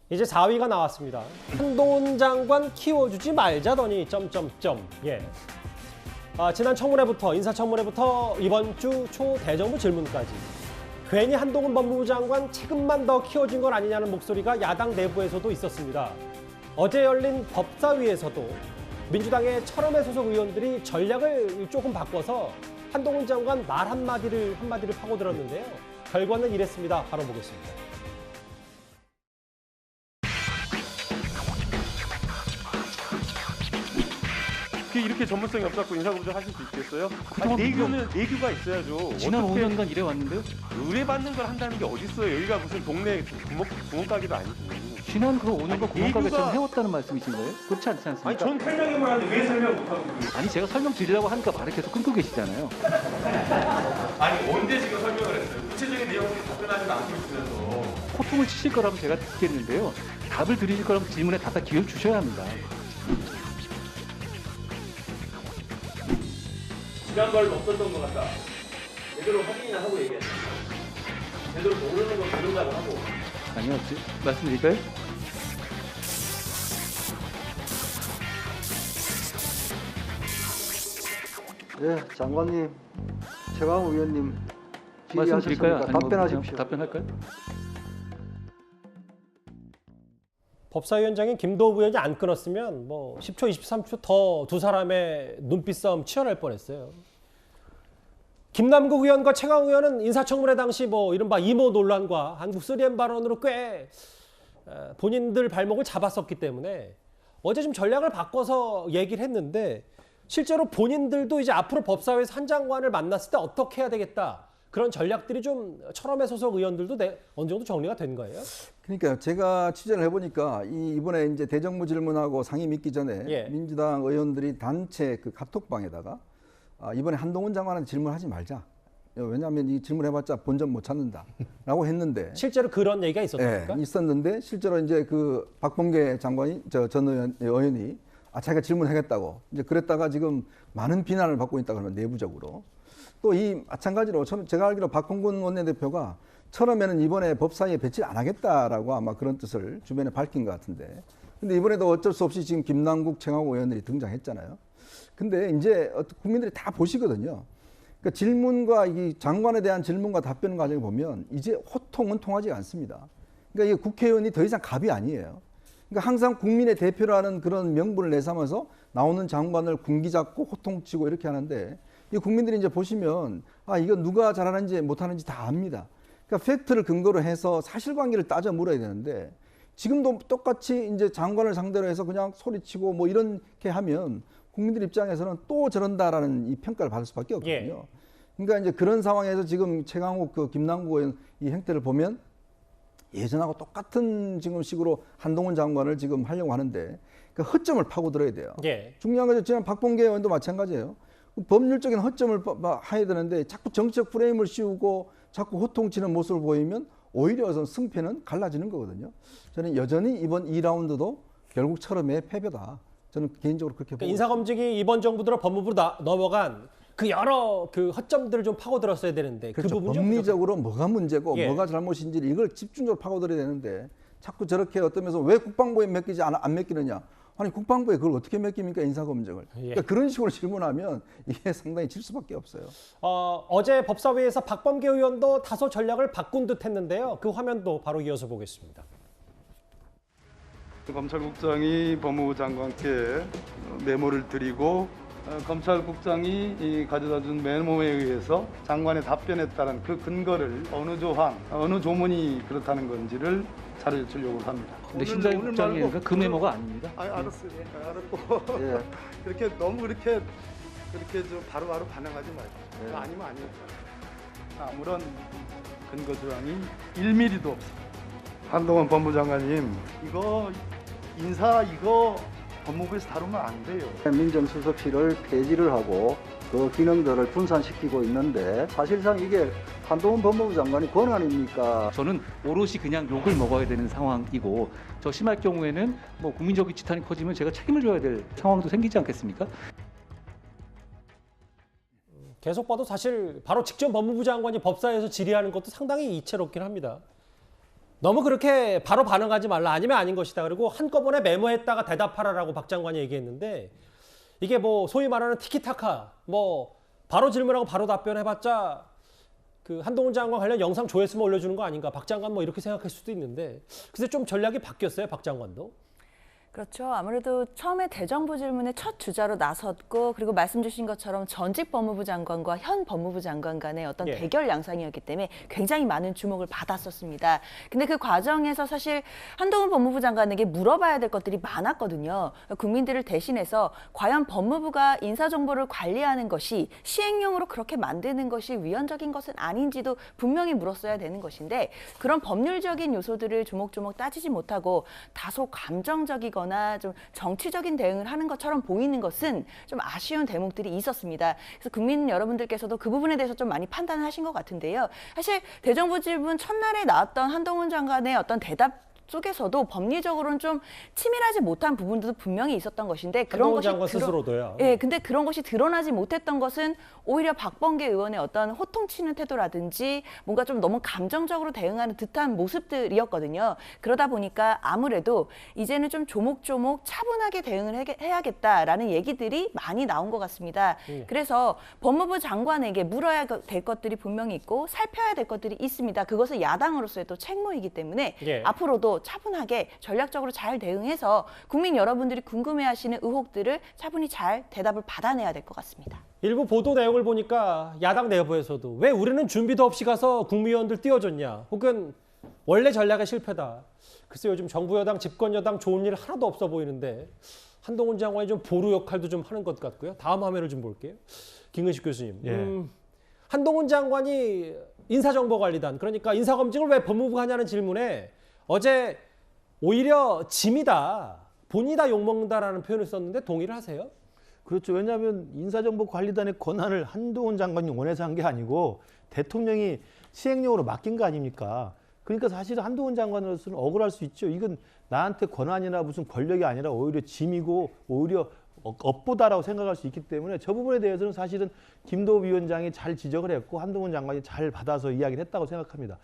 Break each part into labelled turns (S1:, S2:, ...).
S1: 이제 4위가 나왔습니다. 한동훈 장관 키워주지 말자더니 점점점. 예. 지난 청문회부터 인사청문회부터 이번 주 초대정부 질문까지 괜히 한동훈 법무부 장관 책임만 더 키워진 건 아니냐는 목소리가 야당 내부에서도 있었습니다. 어제 열린 법사위에서도 민주당의 철험회 소속 의원들이 전략을 조금 바꿔서 한동훈 장관 말 한마디를 파고들었는데요. 결과는 이랬습니다. 바로 보겠습니다.
S2: 이렇게 전문성이 없었고 인사검증 하실 수 있겠어요? 아니, 내규가 있어야죠.
S3: 지난 5년간 일해왔는데요.
S2: 의뢰받는 걸 한다는 게 어디 있어요? 여기가 무슨 동네 구멍가게도 아니고.
S3: 지난 그 5년간 구멍가게처럼
S2: 내규가-
S3: 해왔다는 말씀이신 거예요? 그렇지 않지 않습니까?
S2: 아니 전 설명해만 하는데 왜 설명 못하고 있어요?
S3: 아니, 제가 설명드리려고 하니까 말을 계속 끊고 계시잖아요.
S2: 아니 언제 지금 설명을 했어요? 구체적인 내용들이 답변하지 않고 있으면서.
S3: 호통을 치실 거라면 제가 듣겠는데요. 답을 드리실 거라면 질문에 답변 기회를 주셔야 합니다.
S4: 지난번 없었던 것 같다. 제대로 확인이나 하고 얘기했다. 제대로 모르는 건 모른다고 하고.
S3: 아니요, 말씀드릴까요?
S5: 네, 장관님, 최강욱 의원님
S3: 말씀드릴까요?
S5: 질의하셨으니까
S3: 아니면
S5: 답변하십시오.
S3: 그냥 답변할까요?
S1: 법사위원장인 김도우 의원이 안 끊었으면 뭐 10초, 23초 더 두 사람의 눈빛 싸움 치열할 뻔했어요. 김남국 의원과 최강욱 의원은 인사청문회 당시 뭐 이른바 이모 논란과 한국 3M 발언으로 꽤 본인들 발목을 잡았었기 때문에 어제 좀 전략을 바꿔서 얘기를 했는데 실제로 본인들도 이제 앞으로 법사위에서 한 장관을 만났을 때 어떻게 해야 되겠다. 그런 전략들이 좀 철험회 소속 의원들도 어느 정도 정리가 된 거예요?
S5: 그러니까 제가 취재를 해보니까 이번에 이제 대정부 질문하고 상임 있기 전에
S1: 예.
S5: 민주당 의원들이 단체 그 카톡방에다가 이번에 한동훈 장관한테 질문하지 말자. 왜냐하면 이 질문해봤자 본전 못 찾는다라고 했는데
S1: 실제로 그런 얘기가
S5: 예,
S1: 있었습니까?
S5: 있었는데 실제로 이제 그 박범계 장관이 전 의원이 자기가 질문하겠다고 이제 그랬다가 지금 많은 비난을 받고 있다 그러면 내부적으로 또 이 마찬가지로 제가 알기로 박홍근 원내대표가 처음에는 이번에 법사위에 배치 안 하겠다라고 아마 그런 뜻을 주변에 밝힌 것 같은데 근데 이번에도 어쩔 수 없이 지금 김남국, 최강욱 의원들이 등장했잖아요. 근데 이제 국민들이 다 보시거든요. 그러니까 질문과 이 장관에 대한 질문과 답변 과정을 보면 이제 호통은 통하지 않습니다. 그러니까 이게 국회의원이 더 이상 갑이 아니에요. 그러니까 항상 국민의 대표라는 그런 명분을 내삼아서 나오는 장관을 군기 잡고 호통치고 이렇게 하는데 이 국민들이 이제 보시면 이거 누가 잘하는지 못하는지 다 압니다. 그러니까 팩트를 근거로 해서 사실관계를 따져 물어야 되는데 지금도 똑같이 이제 장관을 상대로 해서 그냥 소리치고 뭐 이렇게 하면 국민들 입장에서는 또 저런다라는 이 평가를 받을 수밖에 없거든요.
S1: 예.
S5: 그러니까 이제 그런 상황에서 지금 최강욱 김남국 의원 이 행태를 보면 예전하고 똑같은 지금 식으로 한동훈 장관을 지금 하려고 하는데 그 허점을 파고들어야 돼요.
S1: 예.
S5: 중요한 거죠. 지난 박범계 의원도 마찬가지예요. 법률적인 허점을 해야 되는데 자꾸 정치적 프레임을 씌우고 자꾸 호통치는 모습을 보이면 오히려 승패는 갈라지는 거거든요. 저는 여전히 이번 2라운드도 결국 철험의 패배다. 저는 개인적으로 그렇게 보고
S1: 인사검증이 이번 정부 들어 법무부로 넘어간 그 여러 그 허점들을 좀 파고들었어야 되는데
S5: 그렇죠.
S1: 그 부분 좀
S5: 법리적으로 뭐가 문제고
S1: 예.
S5: 뭐가 잘못인지 이걸 집중적으로 파고들어야 되는데 자꾸 저렇게 어떠면서 왜 국방부에 맡기지 안 맡기느냐. 아니 국방부에 그걸 어떻게 맡깁니까 인사검증을.
S1: 예.
S5: 그러니까 그런 식으로 질문하면 이게 상당히 질 수밖에 없어요.
S1: 어제 법사위에서 박범계 의원도 다소 전략을 바꾼 듯 했는데요. 그 화면도 바로 이어서 보겠습니다.
S6: 검찰국장이 법무부 장관께 메모를 드리고 검찰국장이 가져다준 메모에 의해서 장관의 답변에 따른 그 근거를 어느 조항, 어느 조문이 그렇다는 건지를 자료를 주려고 합니다.
S3: 근데 신사국장이니까 그 메모가 아닙니다.
S6: 알았어요. 알았고
S5: 예.
S6: 그렇게 너무 그렇게 좀 바로바로 반응하지 말고 아니면 아니에요. 아무런 근거 조항이 1mm도 없어요. 한동훈 법무장관님 이거 인사 이거 법무부에서 다루면 안 돼요.
S5: 민정수석실을 폐지를 하고 그 기능들을 분산시키고 있는데 사실상 이게 한동훈 법무부 장관이 권한입니까?
S3: 저는 오롯이 그냥 욕을 먹어야 되는 상황이고 저 심할 경우에는 뭐 국민적인 지탄이 커지면 제가 책임을 져야 될 상황도 생기지 않겠습니까?
S1: 계속 봐도 사실 바로 직전 법무부 장관이 법사위에서 질의하는 것도 상당히 이채롭긴 합니다. 너무 그렇게 바로 반응하지 말라. 아니면 아닌 것이다. 그리고 한꺼번에 메모했다가 대답하라라고 박 장관이 얘기했는데 이게 뭐 소위 말하는 티키타카 뭐 바로 질문하고 바로 답변해봤자 그 한동훈 장관 관련 영상 조회수만 올려주는 거 아닌가. 박 장관 뭐 이렇게 생각할 수도 있는데 글쎄 좀 전략이 바뀌었어요. 박 장관도.
S7: 그렇죠. 아무래도 처음에 대정부 질문의 첫 주자로 나섰고 그리고 말씀 주신 것처럼 전직 법무부 장관과 현 법무부 장관 간의 어떤
S1: 예.
S7: 대결 양상이었기 때문에 굉장히 많은 주목을 받았었습니다. 근데 그 과정에서 사실 한동훈 법무부 장관에게 물어봐야 될 것들이 많았거든요. 국민들을 대신해서 과연 법무부가 인사정보를 관리하는 것이 시행령으로 그렇게 만드는 것이 위헌적인 것은 아닌지도 분명히 물었어야 되는 것인데 그런 법률적인 요소들을 조목조목 따지지 못하고 다소 감정적이거나 좀 정치적인 대응을 하는 것처럼 보이는 것은 좀 아쉬운 대목들이 있었습니다. 그래서 국민 여러분들께서도 그 부분에 대해서 좀 많이 판단을 하신 것 같은데요. 사실 대정부 질문 첫날에 나왔던 한동훈 장관의 어떤 대답 속에서도 법리적으로는 좀 치밀하지 못한 부분들도 분명히 있었던 것인데 그런
S1: 한동훈
S7: 것이
S1: 장관 스스로도요.
S7: 예, 근데 그런 것이 드러나지 못했던 것은 오히려 박범계 의원의 어떤 호통치는 태도라든지 뭔가 좀 너무 감정적으로 대응하는 듯한 모습들이었거든요. 그러다 보니까 아무래도 이제는 좀 조목조목 차분하게 대응을 해야겠다라는 얘기들이 많이 나온 것 같습니다. 그래서 법무부 장관에게 물어야 될 것들이 분명히 있고 살펴야 될 것들이 있습니다. 그것은 야당으로서의 또 책무이기 때문에
S1: 예.
S7: 앞으로도 차분하게 전략적으로 잘 대응해서 국민 여러분들이 궁금해하시는 의혹들을 차분히 잘 대답을 받아내야 될 것 같습니다.
S1: 일부 보도 내용을 보니까 야당 내부에서도 왜 우리는 준비도 없이 가서 국무위원들 띄워줬냐 혹은 원래 전략의 실패다. 글쎄 요즘 정부 여당 집권 여당 좋은 일 하나도 없어 보이는데 한동훈 장관이 좀 보루 역할도 좀 하는 것 같고요. 다음 화면을 좀 볼게요. 김근식 교수님.
S2: 예.
S1: 한동훈 장관이 인사정보관리단 그러니까 인사검증을 왜 법무부가 하냐는 질문에 어제 오히려 짐이다. 본이다 욕먹는다라는 표현을 썼는데 동의를 하세요?
S8: 그렇죠. 왜냐하면 인사정보관리단의 권한을 한동훈 장관이 원해서 한 게 아니고 대통령이 시행령으로 맡긴 거 아닙니까? 그러니까 사실 한동훈 장관으로서는 억울할 수 있죠. 이건 나한테 권한이나 무슨 권력이 아니라 오히려 짐이고 오히려 업보다라고 생각할 수 있기 때문에 저 부분에 대해서는 사실은 김도우 위원장이 잘 지적을 했고 한동훈 장관이 잘 받아서 이야기를 했다고 생각합니다.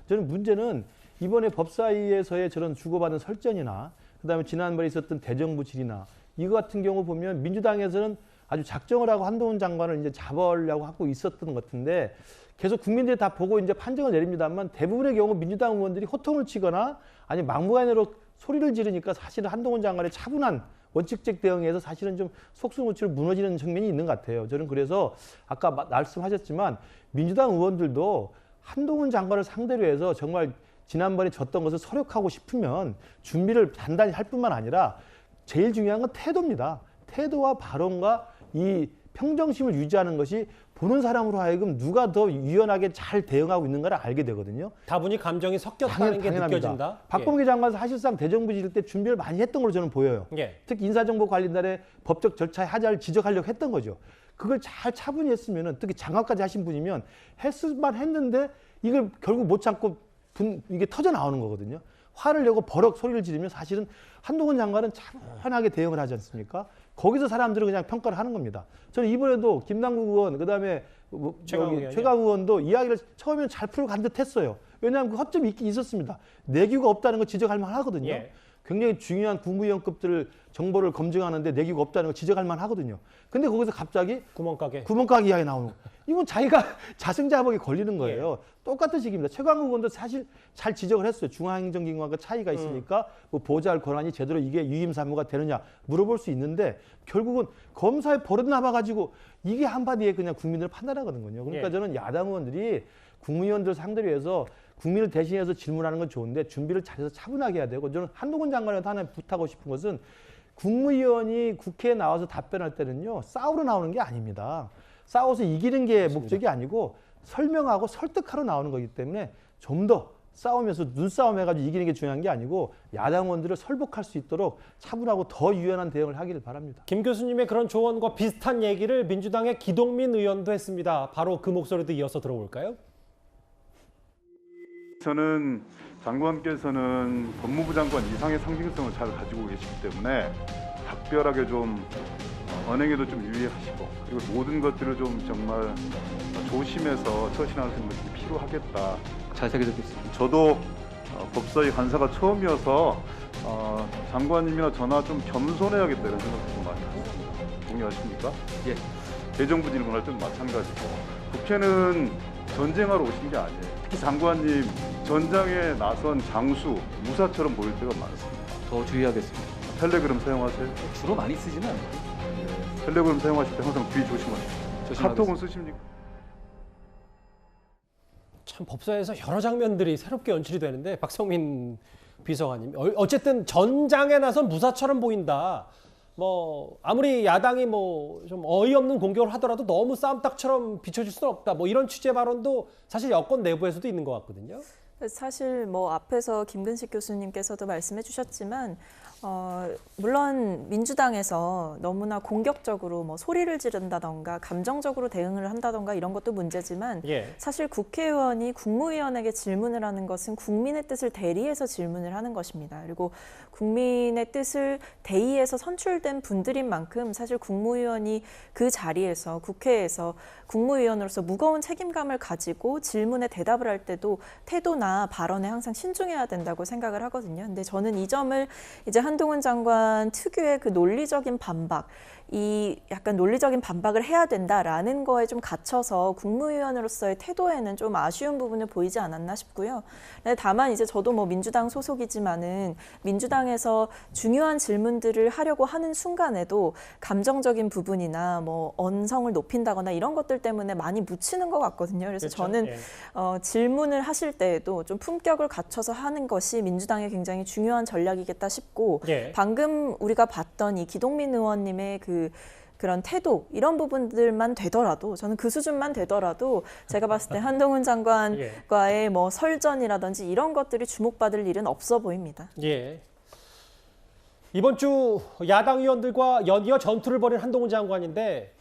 S8: 저는 문제는 이번에 법사위에서의 저런 주고받은 설전이나 그다음에 지난번에 있었던 대정부 질의나 이거 같은 경우 보면 민주당에서는 아주 작정을 하고 한동훈 장관을 이제 잡으려고 하고 있었던 것 같은데 계속 국민들이 다 보고 이제 판정을 내립니다만 대부분의 경우 민주당 의원들이 호통을 치거나 아니 막무가내로 소리를 지르니까 사실은 한동훈 장관의 차분한 원칙적 대응에서 사실은 좀 속수무책으로 무너지는 측면이 있는 것 같아요. 저는 그래서 아까 말씀하셨지만 민주당 의원들도 한동훈 장관을 상대로 해서 정말 지난번에 졌던 것을 서력하고 싶으면 준비를 단단히 할 뿐만 아니라 제일 중요한 건 태도입니다. 태도와 발언과 이 평정심을 유지하는 것이 보는 사람으로 하여금 누가 더 유연하게 잘 대응하고 있는가를 알게 되거든요.
S1: 다분히 감정이 섞였다는 게
S8: 당연합니다.
S1: 느껴진다.
S8: 박범계 장관 사실상 대정부 질의 때 준비를 많이 했던 걸로 저는 보여요.
S1: 예.
S8: 특히 인사정보관리단의 법적 절차의 하자를 지적하려고 했던 거죠. 그걸 잘 차분히 했으면은 특히 장관까지 하신 분이면 했을만 했는데 이걸 결국 못 참고 이게 터져 나오는 거거든요. 화를 내고 버럭 소리를 지르면 사실은 한동훈 장관은 차분하게 대응을 하지 않습니까? 거기서 사람들은 그냥 평가를 하는 겁니다. 저는 이번에도 김남국 의원 그다음에 최강 의원도 이야기를 처음에는 잘 풀고 간 듯했어요. 왜냐하면 그 허점이 있긴 있었습니다. 내규가 없다는 거 지적할 만하거든요.
S1: 예.
S8: 굉장히 중요한 국무위원급들 정보를 검증하는데 내규가 없다는 거 지적할 만하거든요. 근데 거기서 갑자기
S1: 구멍가게
S8: 이야기 나오는 거. 이건 자기가 자승자박에 걸리는 거예요. 똑같은 식입니다. 최강욱 의원도 사실 잘 지적을 했어요. 중앙행정기관과 차이가 있으니까 뭐 보좌할 권한이 제대로 이게 유임사무가 되느냐 물어볼 수 있는데 결국은 검사의 버릇 남아가지고 이게 한마디에 그냥 국민들을 판단하거든요. 그러니까 저는 야당 의원들이 국무위원들 상대로 해서 국민을 대신해서 질문하는 건 좋은데 준비를 잘해서 차분하게 해야 되고 저는 한동훈 장관한테 하나 부탁하고 싶은 것은 국무위원이 국회에 나와서 답변할 때는요. 싸우러 나오는 게 아닙니다. 싸워서 이기는 게 맞습니다. 목적이 아니고 설명하고 설득하러 나오는 거기 때문에 좀 더 싸우면서 눈싸움 해가지고 이기는 게 중요한 게 아니고 야당 의원들을 설득할 수 있도록 차분하고 더 유연한 대응을 하기를 바랍니다.
S1: 김 교수님의 그런 조언과 비슷한 얘기를 민주당의 기동민 의원도 했습니다. 바로 그 목소리도 이어서 들어볼까요?
S9: 저는 장관께서는 법무부 장관 이상의 상징성을 잘 가지고 계시기 때문에 각별하게 좀 언행에도 좀 유의하시고 그리고 모든 것들을 좀 정말 조심해서 처신하시는 것이 필요하겠다.
S3: 잘 새겨듣겠습니다.
S9: 저도 법사위 간사가 처음이어서 장관님이나 저나 좀 겸손해야겠다 이런 생각도 좀 많이 합니다. 동의하십니까?
S3: 예.
S9: 대정부 질문할 때는 마찬가지고 국회는 전쟁하러 오신 게 아니에요. 특히 장관님 전장에 나선 장수, 무사처럼 보일 때가 많습니다.
S3: 더 주의하겠습니다.
S9: 텔레그램 사용하세요?
S3: 주로 많이 쓰지는 않아요.
S9: 텔레그램 사용하실 때 항상 귀 조심하세요.
S3: 조심하겠습니다.
S9: 카톡은 쓰십니까?
S1: 참 법사위에서 여러 장면들이 새롭게 연출이 되는데 박성민 비서관님 어쨌든 전장에 나선 무사처럼 보인다. 뭐 아무리 야당이 뭐 좀 어이없는 공격을 하더라도 너무 싸움닭처럼 비춰질 수는 없다. 뭐 이런 취재 발언도 사실 여권 내부에서도 있는 것 같거든요.
S10: 사실 뭐 앞에서 김근식 교수님께서도 말씀해 주셨지만 물론 민주당에서 너무나 공격적으로 뭐 소리를 지른다던가 감정적으로 대응을 한다던가 이런 것도 문제지만
S1: 예.
S10: 사실 국회의원이 국무위원에게 질문을 하는 것은 국민의 뜻을 대리해서 질문을 하는 것입니다. 그리고 국민의 뜻을 대의해서 선출된 분들인 만큼 사실 국무위원이 그 자리에서 국회에서 국무위원으로서 무거운 책임감을 가지고 질문에 대답을 할 때도 태도나 발언에 항상 신중해야 된다고 생각을 하거든요. 근데 저는 이 점을 이제 한동훈 장관 특유의 그 논리적인 반박, 이 약간 논리적인 반박을 해야 된다라는 거에 좀 갇혀서 국무위원으로서의 태도에는 좀 아쉬운 부분을 보이지 않았나 싶고요. 다만 이제 저도 뭐 민주당 소속이지만은 민주당에서 중요한 질문들을 하려고 하는 순간에도 감정적인 부분이나 뭐 언성을 높인다거나 이런 것들 때문에 많이 묻히는 것 같거든요. 그래서
S1: 그렇죠.
S10: 저는
S1: 예.
S10: 질문을 하실 때에도 좀 품격을 갖춰서 하는 것이 민주당의 굉장히 중요한 전략이겠다 싶고
S1: 예.
S10: 방금 우리가 봤던 이 기동민 의원님의 그런 태도 이런 부분들만 되더라도 저는 그 수준만 되더라도 제가 봤을 때 한동훈 장관과의 뭐 설전이라든지 이런 것들이 주목받을 일은 없어 보입니다.
S1: 예. 이번 주 야당 의원들과 연이어 전투를 벌인 한동훈 장관인데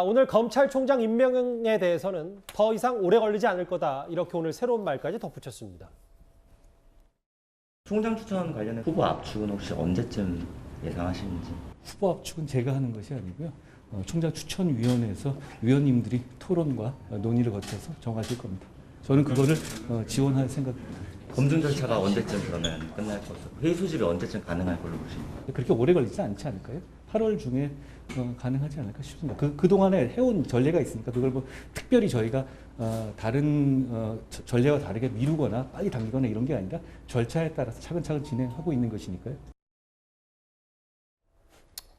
S1: 오늘 검찰총장 임명에 대해서는 더 이상 오래 걸리지 않을 거다. 이렇게 오늘 새로운 말까지 덧붙였습니다.
S11: 총장 추천 관련해 후보 압축은 혹시 언제쯤 예상하시는지?
S3: 후보 압축은 제가 하는 것이 아니고요. 총장 추천위원회에서 위원님들이 토론과 논의를 거쳐서 정하실 겁니다. 저는 그거를 지원할 생각입니다.
S11: 검증 절차가 언제쯤 그러면 끝날 것으로 회의 소집이 언제쯤 가능할 걸로 보십니까?
S3: 그렇게 오래 걸리지 않지 않을까요? 8월 중에 가능하지 않을까 싶습니다. 그동안에 해온 전례가 있으니까 그걸 뭐 특별히 저희가 다른 전례와 다르게 미루거나 빨리 당기거나 이런 게 아니라 절차에 따라서 차근차근 진행하고 있는 것이니까요.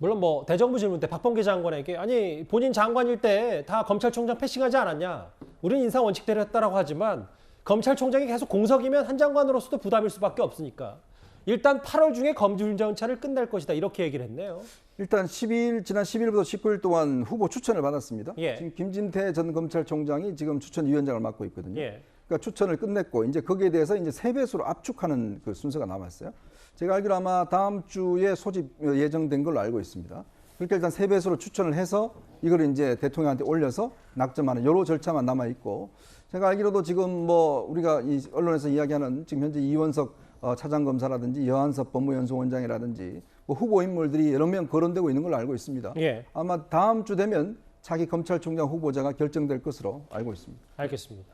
S1: 물론 뭐 대정부 질문 때 박범계 장관에게 아니 본인 장관일 때 다 검찰총장 패싱하지 않았냐. 우리는 인사 원칙대로 했다라고 하지만 검찰총장이 계속 공석이면 한 장관으로서도 부담일 수밖에 없으니까 일단 8월 중에 검증 절차를 끝낼 것이다. 이렇게 얘기를 했네요.
S5: 일단 지난 10일부터 19일 동안 후보 추천을 받았습니다.
S1: 예.
S5: 지금 김진태 전 검찰총장이 지금 추천위원장을 맡고 있거든요.
S1: 예.
S5: 그러니까 추천을 끝냈고 이제 거기에 대해서 이제 3배수로 압축하는 그 순서가 남았어요. 제가 알기로 아마 다음 주에 소집 예정된 걸로 알고 있습니다. 그러니까 일단 3배수로 추천을 해서 이걸 이제 대통령한테 올려서 낙점하는 여러 절차만 남아 있고 제가 알기로도 지금 뭐 우리가 이 언론에서 이야기하는 지금 현재 이원석 차장검사라든지 여한섭 법무연수원장이라든지 뭐 후보 인물들이 여러 명 거론되고 있는 걸로 알고 있습니다.
S1: 예.
S5: 아마 다음 주 되면 차기 검찰총장 후보자가 결정될 것으로 알고 있습니다.
S1: 알겠습니다.